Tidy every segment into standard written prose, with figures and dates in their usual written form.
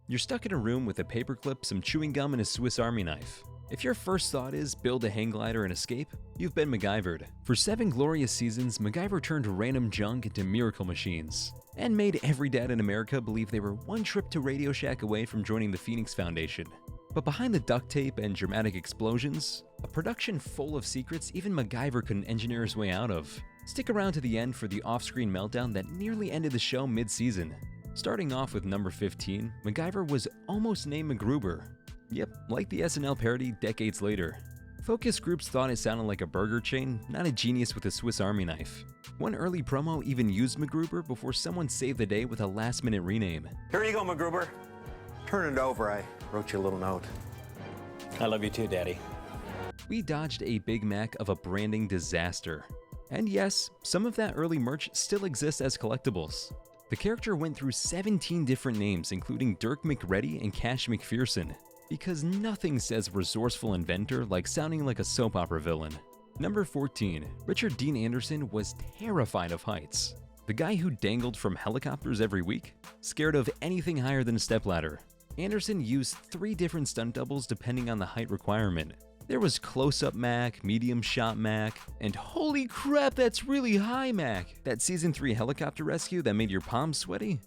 You're stuck in a room with a paperclip, some chewing gum, and a Swiss Army knife. If your first thought is build a hang glider and escape, you've been MacGyvered. For 7 glorious seasons, MacGyver turned random junk into miracle machines, and made every dad in America believe they were one trip to Radio Shack away from joining the Phoenix Foundation. But behind the duct tape and dramatic explosions, a production full of secrets even MacGyver couldn't engineer his way out of. Stick around to the end for the off-screen meltdown that nearly ended the show mid-season. Starting off with number 15, MacGyver was almost named McGruber. Yep, like the SNL parody decades later. Focus groups thought it sounded like a burger chain, not a genius with a Swiss Army knife. One early promo even used McGruber before someone saved the day with a last-minute rename. Here you go, McGruber. Turn it over, I wrote you a little note. I love you too, Daddy. We dodged a Big Mac of a branding disaster. And yes, some of that early merch still exists as collectibles. The character went through 17 different names, including Dirk McReady and Cash McPherson, because nothing says resourceful inventor like sounding like a soap opera villain. Number 14, Richard Dean Anderson was terrified of heights. The guy who dangled from helicopters every week, scared of anything higher than a stepladder. Anderson used 3 different stunt doubles depending on the height requirement. There was close-up Mac, medium shot Mac, and holy crap, that's really high Mac! That season 3 helicopter rescue that made your palms sweaty?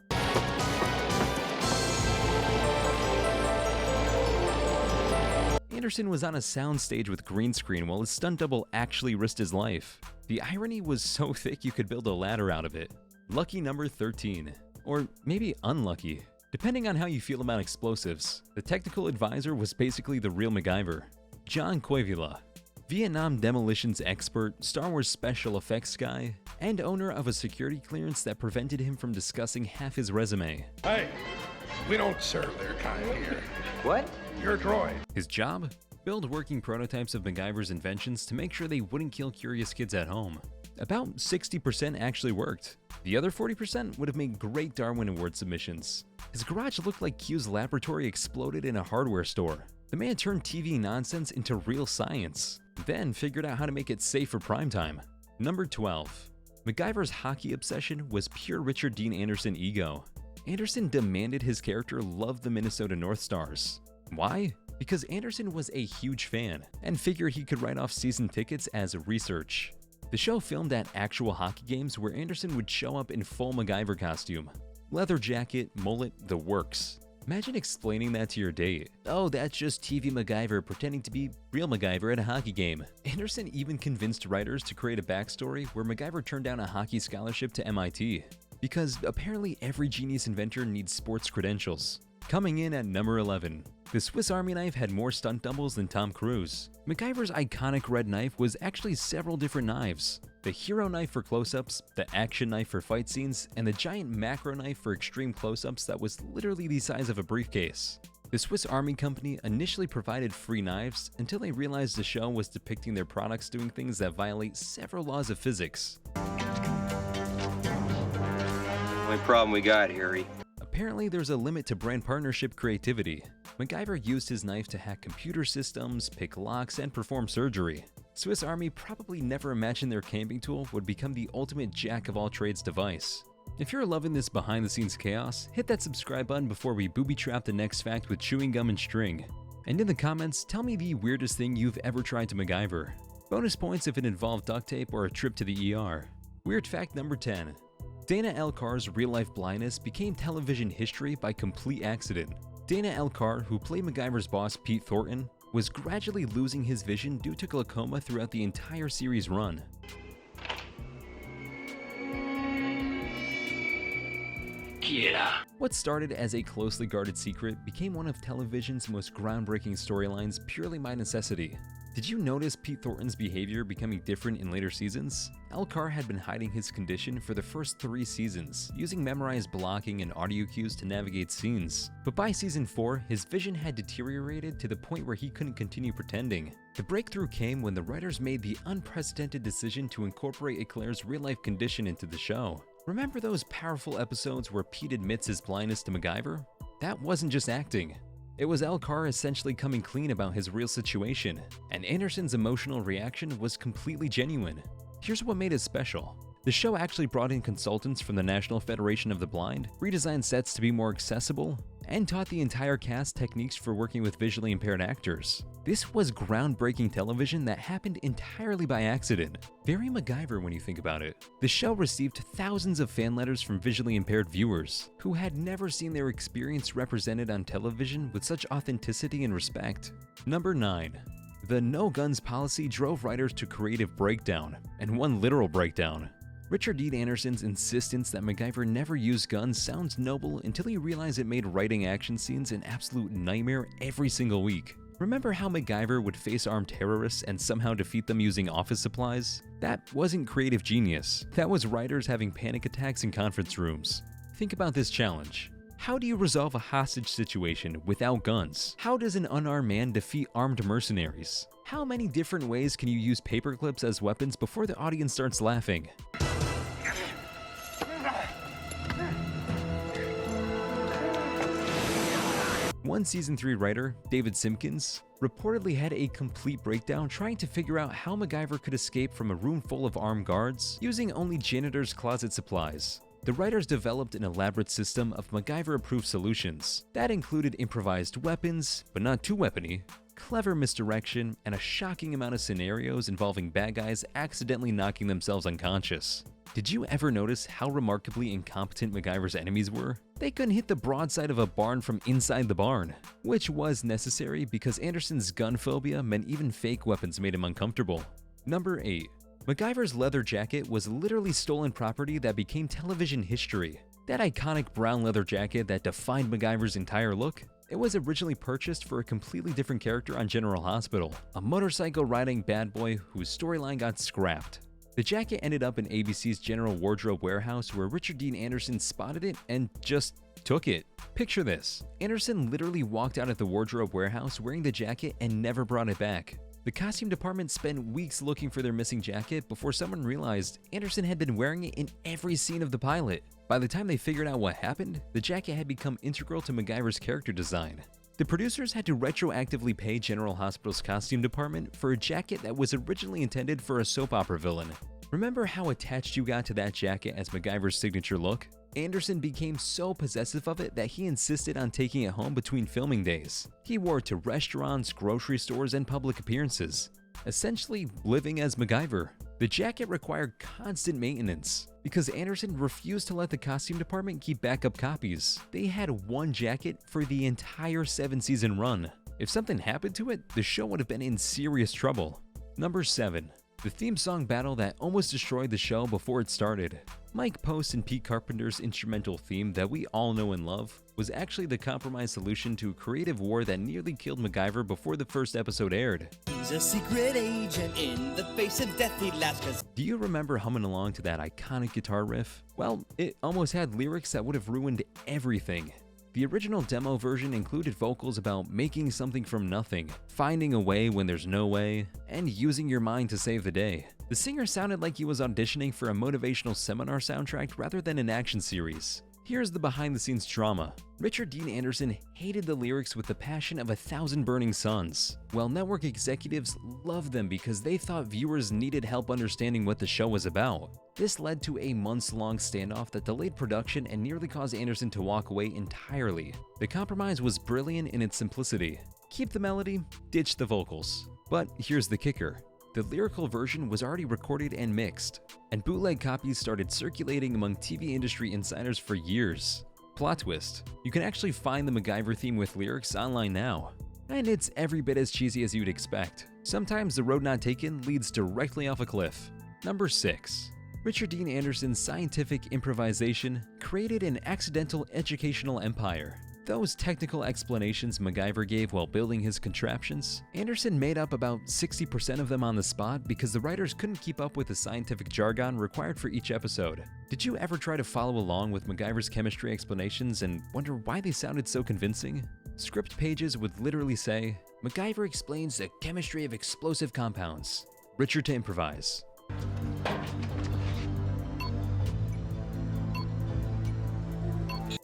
Anderson was on a soundstage with green screen while his stunt double actually risked his life. The irony was so thick you could build a ladder out of it. Lucky number 13. Or maybe unlucky, depending on how you feel about explosives. The technical advisor was basically the real MacGyver. John Coivula, Vietnam demolitions expert, Star Wars special effects guy, and owner of a security clearance that prevented him from discussing half his resume. Hey, we don't serve their kind here. What? You're a droid. His job? Build working prototypes of MacGyver's inventions to make sure they wouldn't kill curious kids at home. About 60% actually worked. The other 40% would have made great Darwin Award submissions. His garage looked like Q's laboratory exploded in a hardware store. The man turned TV nonsense into real science, then figured out how to make it safe for primetime. Number 12. MacGyver's hockey obsession was pure Richard Dean Anderson ego. Anderson demanded his character love the Minnesota North Stars. Why? Because Anderson was a huge fan, and figured he could write off season tickets as research. The show filmed at actual hockey games where Anderson would show up in full MacGyver costume. Leather jacket, mullet, the works. Imagine explaining that to your date. Oh, that's just TV MacGyver pretending to be real MacGyver at a hockey game. Anderson even convinced writers to create a backstory where MacGyver turned down a hockey scholarship to MIT. Because apparently every genius inventor needs sports credentials. Coming in at number 11. The Swiss Army knife had more stunt doubles than Tom Cruise. MacGyver's iconic red knife was actually several different knives. The hero knife for close-ups, the action knife for fight scenes, and the giant macro knife for extreme close-ups that was literally the size of a briefcase. The Swiss Army Company initially provided free knives until they realized the show was depicting their products doing things that violate several laws of physics. Only problem we got, Harry. Apparently, there's a limit to brand partnership creativity. MacGyver used his knife to hack computer systems, pick locks, and perform surgery. Swiss Army probably never imagined their camping tool would become the ultimate jack-of-all-trades device. If you're loving this behind-the-scenes chaos, hit that subscribe button before we booby-trap the next fact with chewing gum and string. And in the comments, tell me the weirdest thing you've ever tried to MacGyver. Bonus points if it involved duct tape or a trip to the ER. Weird fact number 10. Dana Elcars' real-life blindness became television history by complete accident. Dana Elcar, who played MacGyver's boss Pete Thornton, was gradually losing his vision due to glaucoma throughout the entire series run. What started as a closely guarded secret became one of television's most groundbreaking storylines purely by necessity. Did you notice Pete Thornton's behavior becoming different in later seasons? Elcar had been hiding his condition for the first 3 seasons, using memorized blocking and audio cues to navigate scenes. But by season 4, his vision had deteriorated to the point where he couldn't continue pretending. The breakthrough came when the writers made the unprecedented decision to incorporate Eclair's real-life condition into the show. Remember those powerful episodes where Pete admits his blindness to MacGyver? That wasn't just acting. It was Elcar essentially coming clean about his real situation, and Anderson's emotional reaction was completely genuine. Here's what made it special. The show actually brought in consultants from the National Federation of the Blind, redesigned sets to be more accessible, and taught the entire cast techniques for working with visually impaired actors. This was groundbreaking television that happened entirely by accident. Very MacGyver when you think about it. The show received thousands of fan letters from visually impaired viewers who had never seen their experience represented on television with such authenticity and respect. Number 9. The no guns policy drove writers to creative breakdown, and one literal breakdown. Richard Dean Anderson's insistence that MacGyver never used guns sounds noble until you realize it made writing action scenes an absolute nightmare every single week. Remember how MacGyver would face armed terrorists and somehow defeat them using office supplies? That wasn't creative genius. That was writers having panic attacks in conference rooms. Think about this challenge. How do you resolve a hostage situation without guns? How does an unarmed man defeat armed mercenaries? How many different ways can you use paperclips as weapons before the audience starts laughing? One Season 3 writer, David Simpkins, reportedly had a complete breakdown trying to figure out how MacGyver could escape from a room full of armed guards using only janitor's closet supplies. The writers developed an elaborate system of MacGyver-approved solutions that included improvised weapons, but not too weapony, clever misdirection, and a shocking amount of scenarios involving bad guys accidentally knocking themselves unconscious. Did you ever notice how remarkably incompetent MacGyver's enemies were? They couldn't hit the broadside of a barn from inside the barn, which was necessary because Anderson's gun phobia meant even fake weapons made him uncomfortable. Number 8. MacGyver's leather jacket was literally stolen property that became television history. That iconic brown leather jacket that defined MacGyver's entire look? It was originally purchased for a completely different character on General Hospital, a motorcycle-riding bad boy whose storyline got scrapped. The jacket ended up in ABC's General Wardrobe Warehouse where Richard Dean Anderson spotted it and just took it. Picture this. Anderson literally walked out of the Wardrobe Warehouse wearing the jacket and never brought it back. The costume department spent weeks looking for their missing jacket before someone realized Anderson had been wearing it in every scene of the pilot. By the time they figured out what happened, the jacket had become integral to MacGyver's character design. The producers had to retroactively pay General Hospital's costume department for a jacket that was originally intended for a soap opera villain. Remember how attached you got to that jacket as MacGyver's signature look? Anderson became so possessive of it that he insisted on taking it home between filming days. He wore it to restaurants, grocery stores, and public appearances, essentially living as MacGyver. The jacket required constant maintenance because Anderson refused to let the costume department keep backup copies. They had one jacket for the entire 7-season run. If something happened to it, the show would have been in serious trouble. Number 7. The theme song battle that almost destroyed the show before it started. Mike Post and Pete Carpenter's instrumental theme that we all know and love was actually the compromise solution to a creative war that nearly killed MacGyver before the first episode aired. He's a secret agent in the face of death he laughs 'cause Do you remember humming along to that iconic guitar riff? Well, it almost had lyrics that would have ruined everything. The original demo version included vocals about making something from nothing, finding a way when there's no way, and using your mind to save the day. The singer sounded like he was auditioning for a motivational seminar soundtrack rather than an action series. Here's the behind-the-scenes drama. Richard Dean Anderson hated the lyrics with the passion of 1,000 burning suns, while network executives loved them because they thought viewers needed help understanding what the show was about. This led to a months-long standoff that delayed production and nearly caused Anderson to walk away entirely. The compromise was brilliant in its simplicity. Keep the melody, ditch the vocals. But here's the kicker. The lyrical version was already recorded and mixed, and bootleg copies started circulating among TV industry insiders for years. Plot twist, you can actually find the MacGyver theme with lyrics online now. And it's every bit as cheesy as you'd expect. Sometimes the road not taken leads directly off a cliff. Number 6. Richard Dean Anderson's scientific improvisation created an accidental educational empire. Those technical explanations MacGyver gave while building his contraptions, Anderson made up about 60% of them on the spot because the writers couldn't keep up with the scientific jargon required for each episode. Did you ever try to follow along with MacGyver's chemistry explanations and wonder why they sounded so convincing? Script pages would literally say, MacGyver explains the chemistry of explosive compounds. Richard to improvise.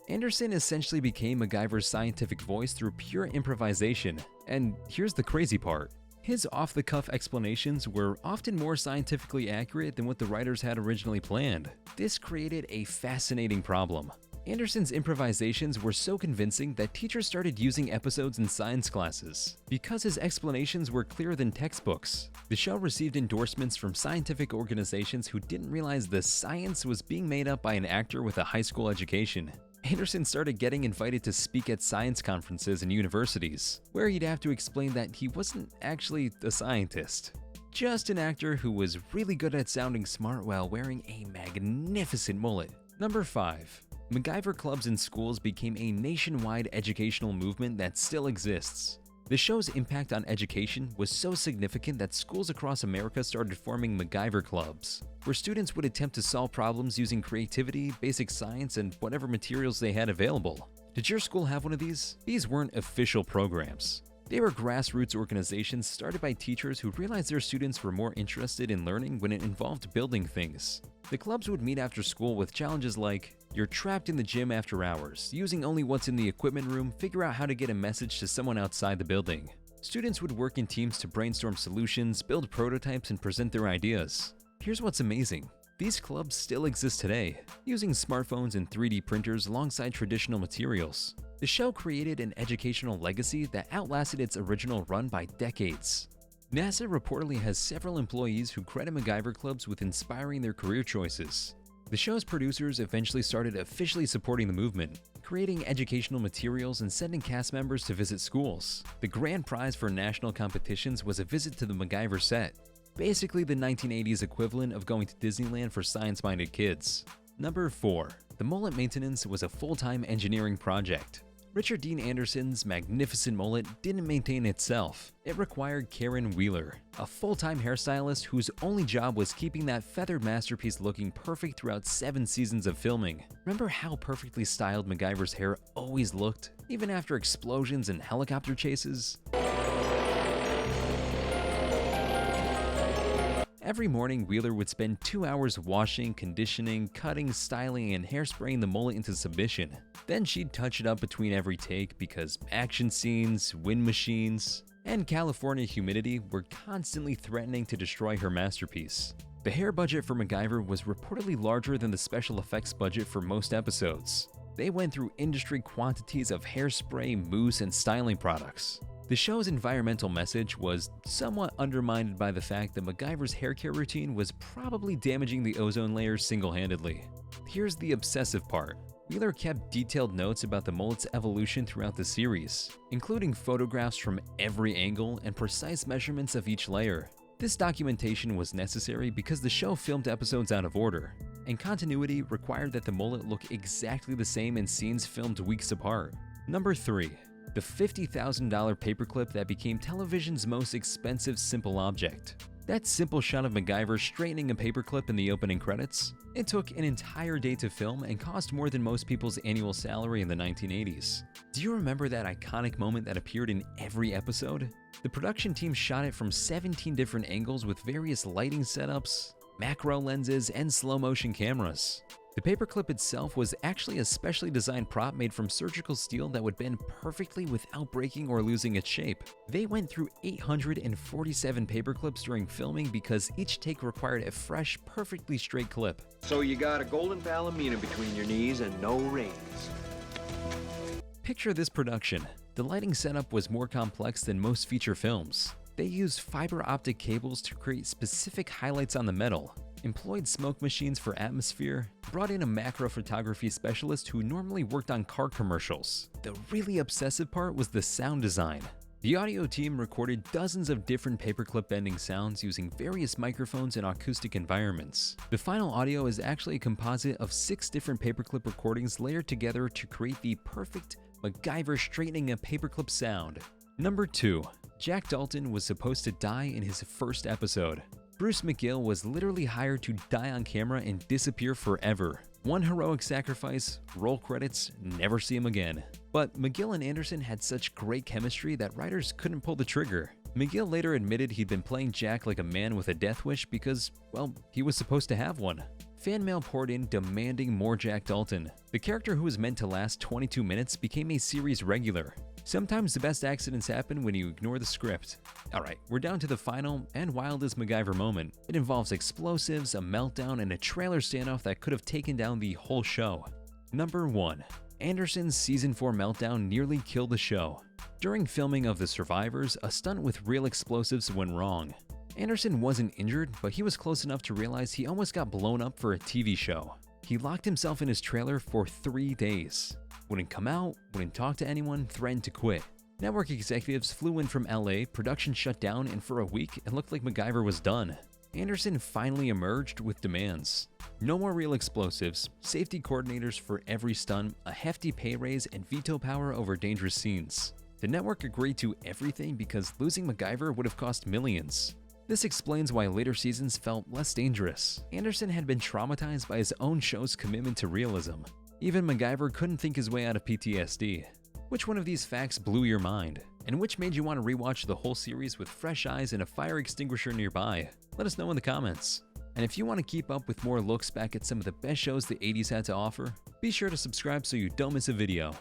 Anderson essentially became MacGyver's scientific voice through pure improvisation, and here's the crazy part. His off-the-cuff explanations were often more scientifically accurate than what the writers had originally planned. This created a fascinating problem. Anderson's improvisations were so convincing that teachers started using episodes in science classes because his explanations were clearer than textbooks. The show received endorsements from scientific organizations who didn't realize the science was being made up by an actor with a high school education. Anderson started getting invited to speak at science conferences and universities, where he'd have to explain that he wasn't actually a scientist, just an actor who was really good at sounding smart while wearing a magnificent mullet. Number 5. MacGyver Clubs in schools became a nationwide educational movement that still exists. The show's impact on education was so significant that schools across America started forming MacGyver Clubs, where students would attempt to solve problems using creativity, basic science, and whatever materials they had available. Did your school have one of these? These weren't official programs. They were grassroots organizations started by teachers who realized their students were more interested in learning when it involved building things. The clubs would meet after school with challenges like, you're trapped in the gym after hours, using only what's in the equipment room, figure out how to get a message to someone outside the building. Students would work in teams to brainstorm solutions, build prototypes, and present their ideas. Here's what's amazing. These clubs still exist today, using smartphones and 3D printers alongside traditional materials. The show created an educational legacy that outlasted its original run by decades. NASA reportedly has several employees who credit MacGyver Clubs with inspiring their career choices. The show's producers eventually started officially supporting the movement, creating educational materials and sending cast members to visit schools. The grand prize for national competitions was a visit to the MacGyver set, basically the 1980s equivalent of going to Disneyland for science-minded kids. Number 4. The Mullet Maintenance was a full-time engineering project. Richard Dean Anderson's magnificent mullet didn't maintain itself. It required Karen Wheeler, a full-time hairstylist whose only job was keeping that feathered masterpiece looking perfect throughout 7 seasons of filming. Remember how perfectly styled MacGyver's hair always looked, even after explosions and helicopter chases? Every morning, Wheeler would spend 2 hours washing, conditioning, cutting, styling, and hairspraying the mullet into submission. Then she'd touch it up between every take because action scenes, wind machines, and California humidity were constantly threatening to destroy her masterpiece. The hair budget for MacGyver was reportedly larger than the special effects budget for most episodes. They went through industry quantities of hairspray, mousse, and styling products. The show's environmental message was somewhat undermined by the fact that MacGyver's hair care routine was probably damaging the ozone layer single-handedly. Here's the obsessive part. Wheeler kept detailed notes about the mullet's evolution throughout the series, including photographs from every angle and precise measurements of each layer. This documentation was necessary because the show filmed episodes out of order, and continuity required that the mullet look exactly the same in scenes filmed weeks apart. Number 3. The $50,000 paperclip that became television's most expensive simple object. That simple shot of MacGyver straightening a paperclip in the opening credits? It took an entire day to film and cost more than most people's annual salary in the 1980s. Do you remember that iconic moment that appeared in every episode? The production team shot it from 17 different angles with various lighting setups, macro lenses, and slow-motion cameras. The paperclip itself was actually a specially designed prop made from surgical steel that would bend perfectly without breaking or losing its shape. They went through 847 paperclips during filming because each take required a fresh, perfectly straight clip. So you got a golden palomino between your knees and no reins. Picture this production. The lighting setup was more complex than most feature films. They used fiber optic cables to create specific highlights on the metal, employed smoke machines for atmosphere, brought in a macro photography specialist who normally worked on car commercials. The really obsessive part was the sound design. The audio team recorded dozens of different paperclip bending sounds using various microphones and acoustic environments. The final audio is actually a composite of 6 different paperclip recordings layered together to create the perfect MacGyver straightening a paperclip sound. Number 2. Jack Dalton was supposed to die in his first episode. Bruce McGill was literally hired to die on camera and disappear forever. One heroic sacrifice, roll credits, never see him again. But McGill and Anderson had such great chemistry that writers couldn't pull the trigger. McGill later admitted he'd been playing Jack like a man with a death wish because, well, he was supposed to have one. Fan mail poured in demanding more Jack Dalton. The character who was meant to last 22 minutes became a series regular. Sometimes the best accidents happen when you ignore the script. Alright, we're down to the final and wildest MacGyver moment. It involves explosives, a meltdown, and a trailer standoff that could have taken down the whole show. Number 1. Anderson's Season 4 meltdown nearly killed the show. During filming of The Survivors, a stunt with real explosives went wrong. Anderson wasn't injured, but he was close enough to realize he almost got blown up for a TV show. He locked himself in his trailer for 3 days. Wouldn't come out, wouldn't talk to anyone, threatened to quit. Network executives flew in from LA, production shut down, and for a week, it looked like MacGyver was done. Anderson finally emerged with demands. No more real explosives, safety coordinators for every stunt, a hefty pay raise, and veto power over dangerous scenes. The network agreed to everything because losing MacGyver would have cost millions. This explains why later seasons felt less dangerous. Anderson had been traumatized by his own show's commitment to realism. Even MacGyver couldn't think his way out of PTSD. Which one of these facts blew your mind? And which made you want to rewatch the whole series with fresh eyes and a fire extinguisher nearby? Let us know in the comments. And if you want to keep up with more looks back at some of the best shows the 80s had to offer, be sure to subscribe so you don't miss a video.